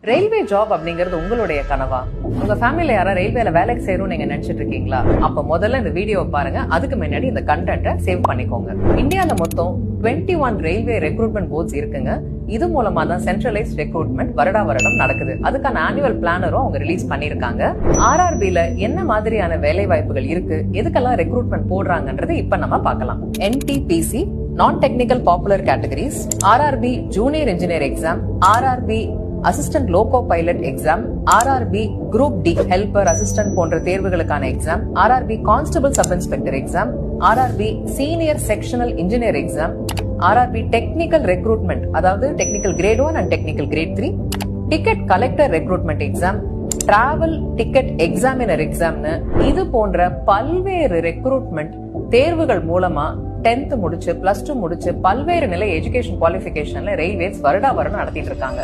Railway job அப்படிங்கிறது உங்களுடைய கனவா? உங்க ஃபேமிலில யாரா ரயில்வேல வேலைக்கு சேரும் நீங்க நினைச்சிட்டு இருக்கீங்களா? அப்ப முதல்ல இந்த வீடியோவை பாருங்க. அதுக்கு முன்னாடி இந்த கண்டென்ட்டை சேவ் பண்ணிக்கோங்க. இந்தியால மொத்தம் 21 ரயில்வே ரெக்ரூட்மெண்ட் போர்ட்ஸ் இருக்குங்க. இது மூலமா தான் சென்ட்ரலைஸ்ட் ரெக்ரூட்மெண்ட் வருடம் நடக்குது. அதுக்கான ஆனுவல் பிளானரும் அவங்க ரிலீஸ் பண்ணிருக்காங்க. RRBல என்ன மாதிரியான வேலை வாய்ப்புகள் இருக்கு, எதுக்கெல்லாம் ரெக்ரூட்மெண்ட் போடுறாங்கன்றது இப்ப நம்ம பார்க்கலாம். NTPC non technical popular categories, RRB junior engineer exam, RRB assistant loco pilot exam, RRB group D helper assistant போன்ற தேர்வுகளுக்கான exam, RRB constable sub inspector exam, RRB senior sectional engineer exam, RRB technical recruitment அதாவது technical grade 1 and technical grade 3, ticket collector recruitment exam, travel ticket examiner எக்ஸாம்னு இது போன்ற பல்வேறு recruitment தேர்வுகள் மூலமா 10th முடிச்சு +2 முடிச்சு பல்வேறு நிலை எஜுகேஷன் குவாலிபிகேஷன்ல ரயில்வேஸ் வருடம் நடத்திட்டு இருக்காங்க.